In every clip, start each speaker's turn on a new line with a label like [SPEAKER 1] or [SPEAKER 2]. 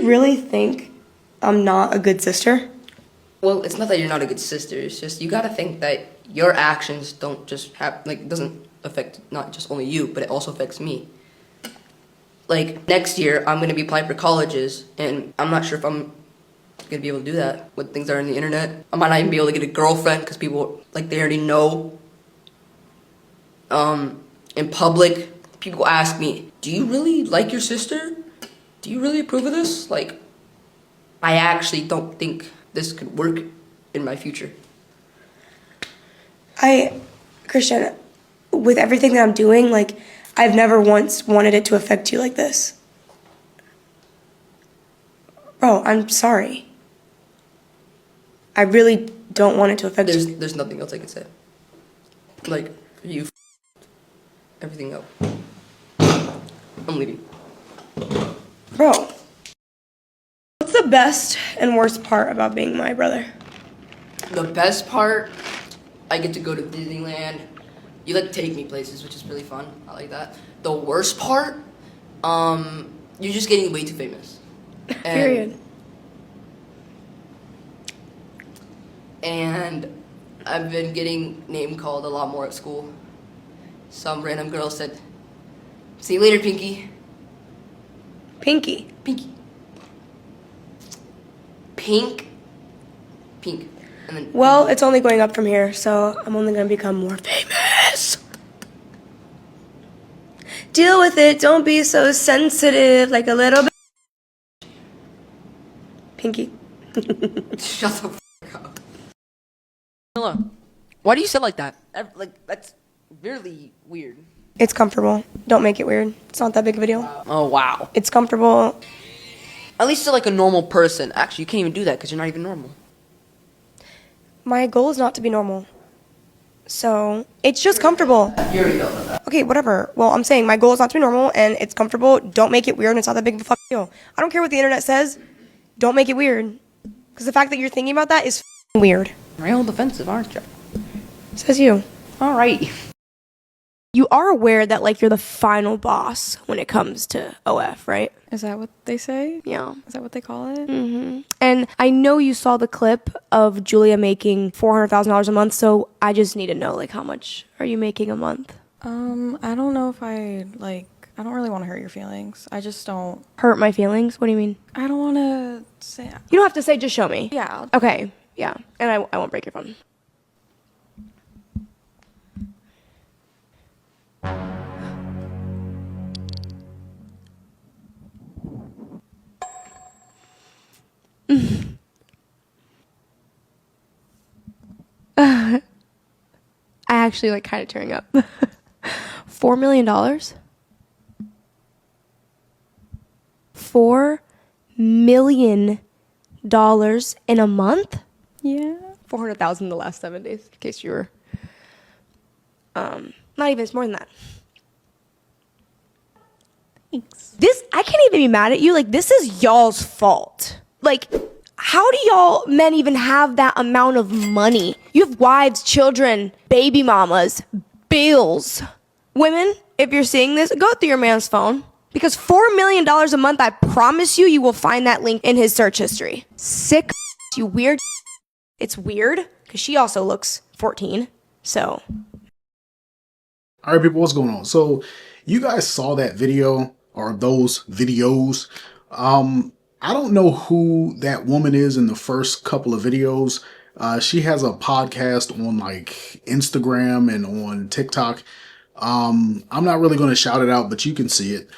[SPEAKER 1] you really think I'm not a good sister?
[SPEAKER 2] Well, it's not that you're not a good sister. It's just you gotta think that your actions don't just have doesn't affect not just only you, but it also affects me. Like next year, I'm gonna be applying for colleges, and I'm not sure if I'm gonna be able to do that with things that are on the internet. I might not even be able to get a girlfriend because people they already know. In public, people ask me, "Do you really like your sister? Do you really approve of this?" Like, I actually don't think this could work in my future.
[SPEAKER 1] Christian, with everything that I'm doing, I've never once wanted it to affect you like this. Bro, I'm sorry. I really don't want it to affect you.
[SPEAKER 2] There's nothing else I can say. You everything up. I'm leaving.
[SPEAKER 1] Bro, what's the best and worst part about being my brother?
[SPEAKER 2] The best part, I get to go to Disneyland. You take me places, which is really fun. I like that. The worst part, you're just getting way too famous.
[SPEAKER 1] Period.
[SPEAKER 2] And I've been getting name called a lot more at school. Some random girl said, "See you later, Pinky."
[SPEAKER 1] Pinky.
[SPEAKER 2] Pinky. Pink. Pink. And then
[SPEAKER 1] Well, it's only going up from here, so I'm only going to become more famous. Deal with it. Don't be so sensitive, like a little bit. Pinky.
[SPEAKER 2] Shut the f*** up. Hello. Why do you say like that? That's really weird.
[SPEAKER 1] It's comfortable. Don't make it weird. It's not that big of a deal.
[SPEAKER 2] Oh, wow.
[SPEAKER 1] It's comfortable.
[SPEAKER 2] At least you're like a normal person. Actually, you can't even do that because you're not even normal.
[SPEAKER 1] My goal is not to be normal. So, it's just comfortable.
[SPEAKER 2] You already know that.
[SPEAKER 1] Okay, whatever. Well, I'm saying my goal is not to be normal, and it's comfortable. Don't make it weird, and it's not that big of a fucking deal. I don't care what the internet says. Don't make it weird. Because the fact that you're thinking about that is weird.
[SPEAKER 2] Real defensive, aren't you?
[SPEAKER 1] Says you.
[SPEAKER 2] All right.
[SPEAKER 1] You are aware that, you're the final boss when it comes to OF, right?
[SPEAKER 3] Is that what they say?
[SPEAKER 1] Yeah.
[SPEAKER 3] Is that what they call it?
[SPEAKER 1] Mm-hmm. And I know you saw the clip of Julia making $400,000 a month, so I just need to know, how much are you making a month?
[SPEAKER 3] I don't know if I don't really want to hurt your feelings. I just don't.
[SPEAKER 1] Hurt my feelings? What do you mean?
[SPEAKER 3] I don't want to say.
[SPEAKER 1] You don't have to say, just show me.
[SPEAKER 3] Yeah.
[SPEAKER 1] Okay, yeah. And I won't break your phone. I actually kind of tearing up. $4 million? $4 million in a month?
[SPEAKER 3] Yeah.
[SPEAKER 1] 400,000 the last 7 days, in case you were not even, it's more than that.
[SPEAKER 3] Thanks.
[SPEAKER 1] I can't even be mad at you. This is y'all's fault. How do y'all men even have that amount of money? You have wives, children, baby mamas, bills. Women, if you're seeing this, go through your man's phone. Because $4 million a month, I promise you will find that link in his search history. Sick, you weird. It's weird, because she also looks 14, so.
[SPEAKER 4] All right, people, what's going on? So you guys saw that video, or those videos. I don't know who that woman is in the first couple of videos. She has a podcast on Instagram and on TikTok. I'm not really going to shout it out, but you can see it.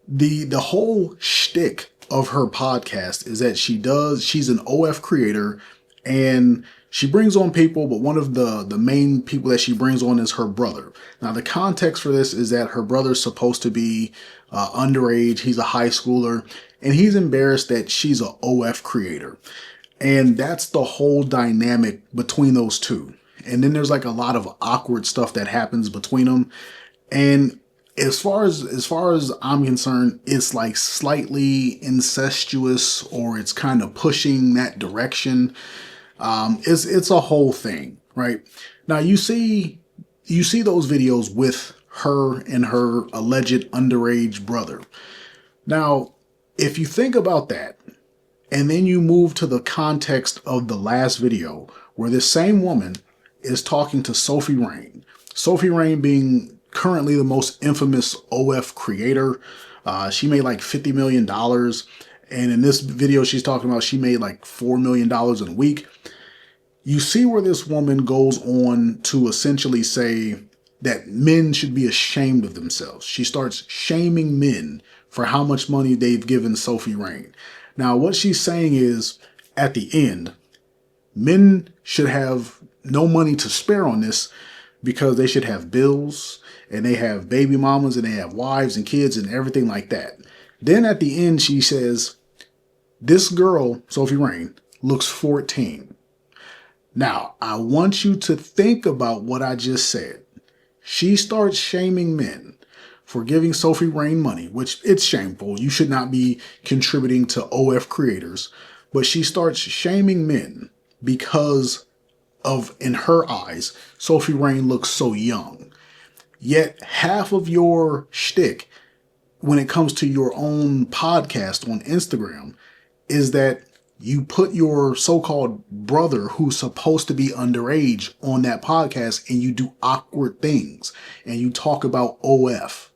[SPEAKER 4] The whole shtick of her podcast is that she's an OF creator, and she brings on people, but one of the main people that she brings on is her brother. Now, the context for this is that her brother's supposed to be underage. He's a high schooler, and he's embarrassed that she's a OF creator. And that's the whole dynamic between those two. And then there's a lot of awkward stuff that happens between them. And as far as I'm concerned, it's slightly incestuous, or it's kind of pushing that direction. It's a whole thing, right? Now you see those videos with her and her alleged underage brother. Now, If you think about that, and then you move to the context of the last video where this same woman is talking to Sophie Rain. Sophie Rain being currently the most infamous OF creator. She made like $50 million. And in this video, she's talking about she made like $4 million in a week. You see where this woman goes on to essentially say that men should be ashamed of themselves. She starts shaming men for how much money they've given Sophie Rain. Now, what she's saying is, at the end, men should have no money to spare on this because they should have bills and they have baby mamas and they have wives and kids and everything like that. Then at the end, she says, this girl, Sophie Rain, looks 14. Now, I want you to think about what I just said. She starts shaming men for giving Sophie Rain money, which it's shameful. You should not be contributing to OF creators. But she starts shaming men because of, in her eyes, Sophie Rain looks so young. Yet half of your shtick when it comes to your own podcast on Instagram is that you put your so-called brother who's supposed to be underage on that podcast and you do awkward things and you talk about OF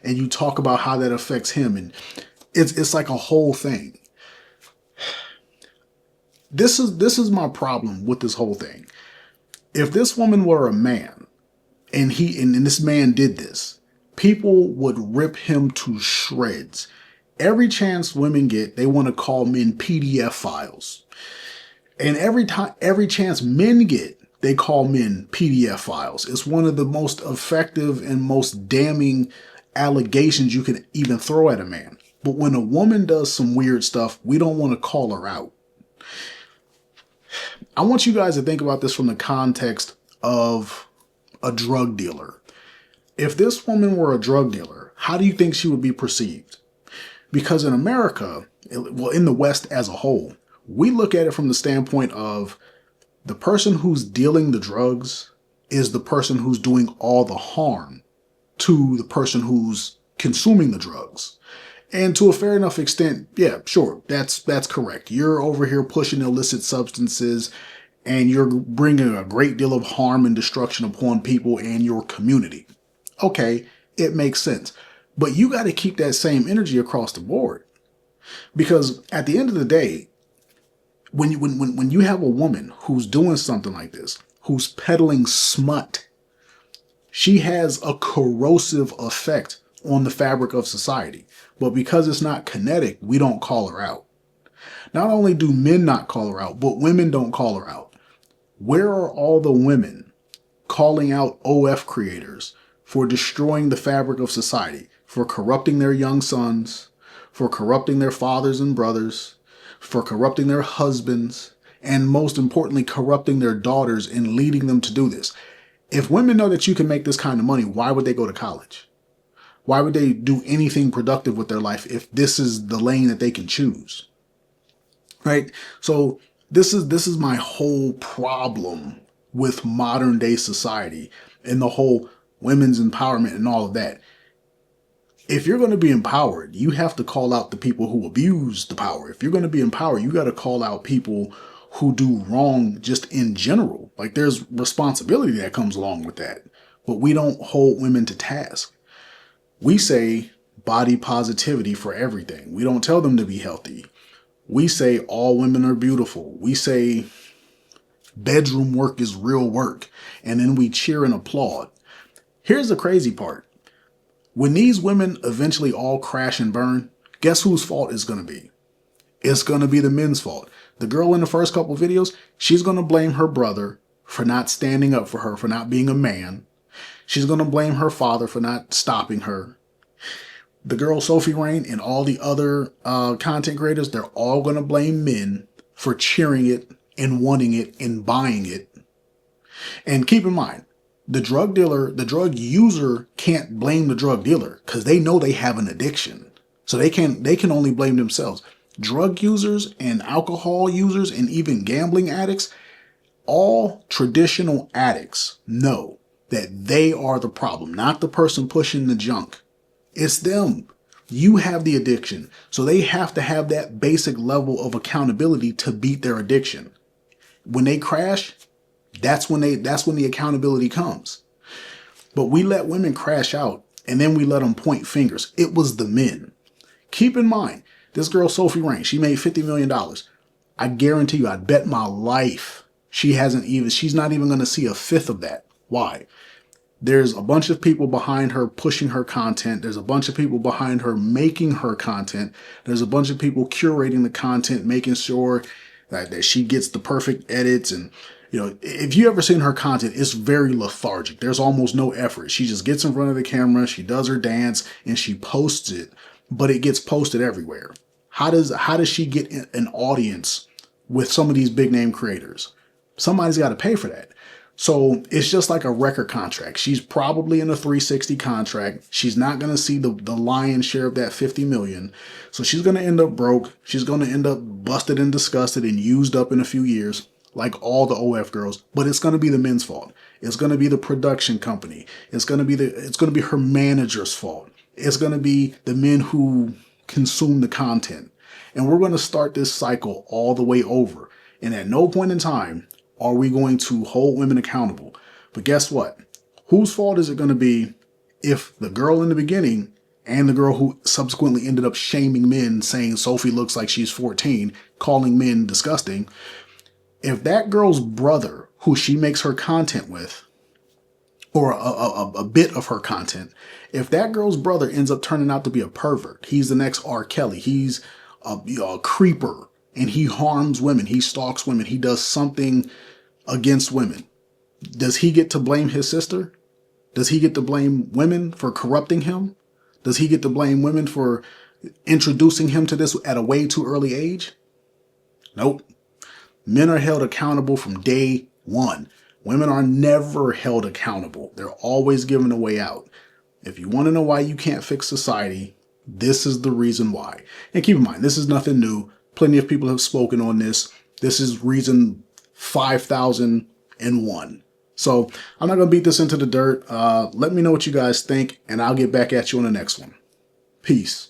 [SPEAKER 4] and you talk about how that affects him. And it's like a whole thing. This is my problem with this whole thing. If this woman were a man and this man did this, people would rip him to shreds. Every chance women get, they want to call men PDF files. And every chance men get, they call men PDF files. It's one of the most effective and most damning allegations you can even throw at a man. But when a woman does some weird stuff, we don't want to call her out. I want you guys to think about this from the context of a drug dealer. If this woman were a drug dealer, how do you think she would be perceived? Because in America, well, in the West as a whole, we look at it from the standpoint of the person who's dealing the drugs is the person who's doing all the harm to the person who's consuming the drugs. And to a fair enough extent, yeah, sure, that's correct. You're over here pushing illicit substances and you're bringing a great deal of harm and destruction upon people and your community. Okay, it makes sense. But you got to keep that same energy across the board. Because at the end of the day, when you have a woman who's doing something like this, who's peddling smut, she has a corrosive effect on the fabric of society. But because it's not kinetic, we don't call her out. Not only do men not call her out, but women don't call her out. Where are all the women calling out OF creators for destroying the fabric of society, for corrupting their young sons, for corrupting their fathers and brothers, for corrupting their husbands, and most importantly, corrupting their daughters and leading them to do this? If women know that you can make this kind of money, why would they go to college? Why would they do anything productive with their life if this is the lane that they can choose? Right? So this is my whole problem with modern day society and the whole women's empowerment and all of that. If you're going to be empowered, you have to call out the people who abuse the power. If you're going to be empowered, you got to call out people who do wrong just in general. Like there's responsibility that comes along with that. But we don't hold women to task. We say body positivity for everything. We don't tell them to be healthy. We say all women are beautiful. We say bedroom work is real work. And then we cheer and applaud. Here's the crazy part. When these women eventually all crash and burn, guess whose fault it's going to be? It's going to be the men's fault. The girl in the first couple videos, she's going to blame her brother for not standing up for her, for not being a man. She's going to blame her father for not stopping her. The girl Sophie Rain and all the other content creators, they're all going to blame men for cheering it and wanting it and buying it. And keep in mind, the drug dealer, the drug user can't blame the drug dealer because they know they have an addiction. So they can only blame themselves. Drug users and alcohol users and even gambling addicts, all traditional addicts know that they are the problem, not the person pushing the junk. It's them. You have the addiction. So they have to have that basic level of accountability to beat their addiction. When they crash, that's when the accountability comes. But we let women crash out and then we let them point fingers. It was the men. Keep in mind, this girl, Sophie Rain, she made $50 million. I guarantee you, I bet my life she's not even going to see a fifth of that. Why? There's a bunch of people behind her pushing her content. There's a bunch of people behind her making her content. There's a bunch of people curating the content, making sure that she gets the perfect edits. And, if you ever seen her content, it's very lethargic. There's almost no effort. She just gets in front of the camera, she does her dance, and she posts it, but it gets posted everywhere. How does she get an audience with some of these big name creators? Somebody's got to pay for that. So it's just like a record contract. She's probably in a 360 contract. She's not going to see the lion's share of that 50 million. So she's going to end up broke. She's going to end up busted and disgusted and used up in a few years, like all the OF girls. But it's going to be the men's fault. It's going to be the production company. It's going to be her manager's fault. It's going to be the men who consume the content. And we're going to start this cycle all the way over. And at no point in time are we going to hold women accountable. But guess what? Whose fault is it going to be if the girl in the beginning and the girl who subsequently ended up shaming men, saying Sophie looks like she's 14, calling men disgusting, if that girl's brother, who she makes her content with, or a bit of her content, if that girl's brother ends up turning out to be a pervert, he's the next R. Kelly, he's a creeper, and he harms women, he stalks women, he does something against women, does he get to blame his sister? Does he get to blame women for corrupting him? Does he get to blame women for introducing him to this at a way too early age? Nope. Men are held accountable from day one. Women are never held accountable. They're always given a way out. If you want to know why you can't fix society, this is the reason why. And keep in mind, this is nothing new. Plenty of people have spoken on this. This is reason 5,001. So I'm not going to beat this into the dirt. Let me know what you guys think, and I'll get back at you on the next one. Peace.